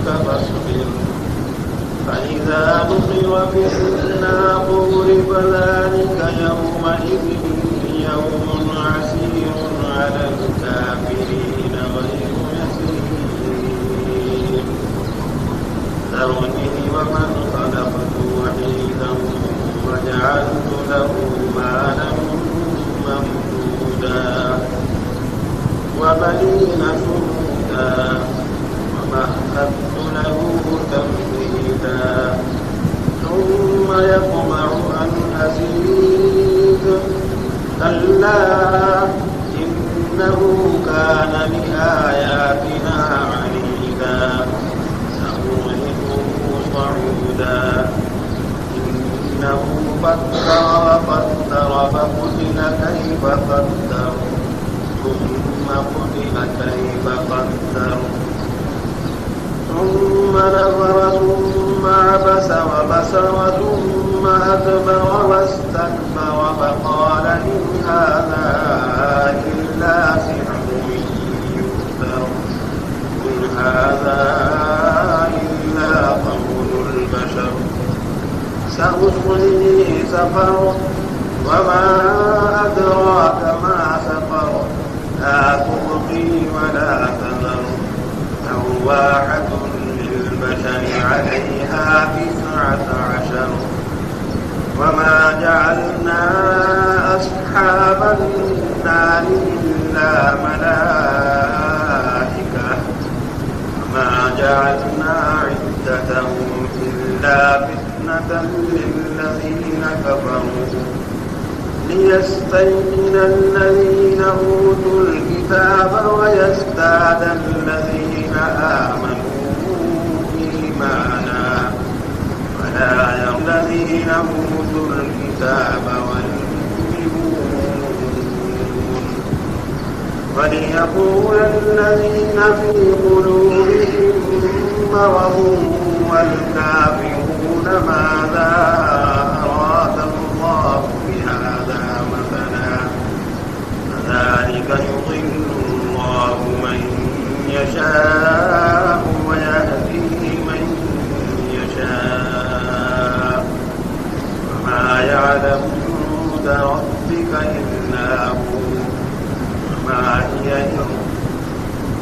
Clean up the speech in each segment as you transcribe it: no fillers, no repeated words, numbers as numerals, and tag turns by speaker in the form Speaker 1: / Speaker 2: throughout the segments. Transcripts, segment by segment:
Speaker 1: ربك فاصبر فإذا نقر في الناقور فذلك يومئذ يوم عسير على الكافرين غير يسير ذرني ومن خلقت وحيدا وجعلت له مالا ممدودا وبنين شهودا ومهدت له تمهيدا ثم يطمع أن أزيد كلا إنه كان لآياتنا عنيدا سأرهقه صعودا إنه فكر وقدر فقتل كيف قدر ثم قتل كيف قدر ثم نظر ثم عبس وبسر ثم أدبر واستكبر فقال إن هذا إلا سحر يؤثر إن هذا إلا قول البشر سأصليه سقر وما أدراك ما سقر لا تبقي ولا تذر لواحة للبشر عليها 19 وما جعلنا أصحاب النار إلا ملائكة وما جعلنا عدتهم إلا فتنة للذين كفروا ليستيقن الذين أوتوا الكتاب ويزداد الذين آمنوا إيمانا ولا يرى الذين أوتوا الكتاب والمؤمنون وليقول الذين في قلوبهم مرض والكافرون ماذا أراد الله بهذا مثلا كذلك يضل الله من يشاء ويهدي من يشاء وما يعلم جنود ربك إلا هو وما هي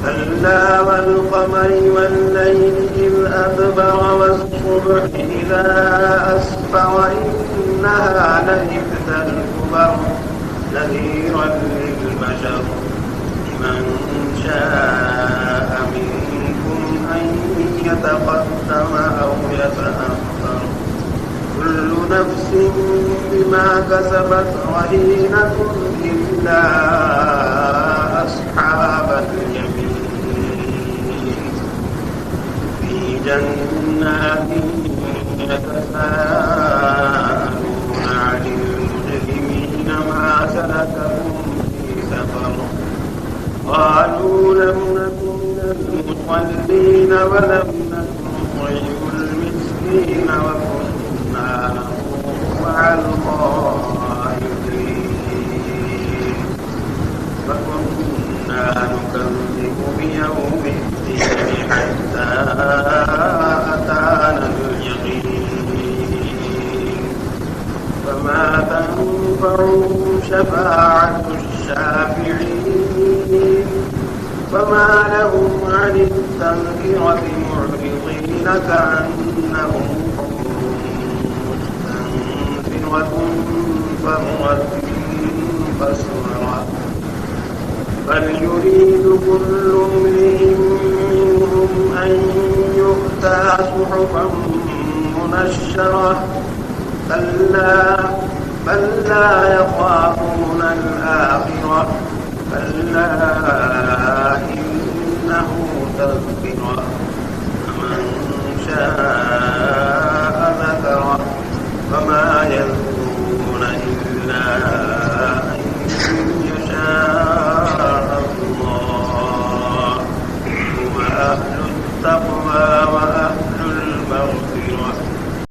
Speaker 1: كلا والقمر والليل إذ أدبر والصبح إذا أسفر إنها لإحدى الكبر نذيرا للبشر لمن شاء منكم أن يتقدم أو يتأخر كل نفس بما كسبت رهينة إلا أصحاب اليمين في جنات يتساءلون عن المجرمين ما سلكهم في سقر قالوا لم نكن من المصلين ولم نكن نطعم المسكين وكنا نخوض مع الخائضين وكنا نكذب بيوم الدين حتى أتانا اليقين فما تنفعهم شفاعة الشافعين فما لهم عن التذكرة معرضين كأنهم حمر مستنفرة فرت من قسورة بل يريد كل امرئ منهم أن يؤتى صحفا منشرة كلا بل لا يخافون الآخرة كلا إنه تذكرة فمن شاء ذكره وما يذكرون إلا أن يشاء الله هو أهل التقوى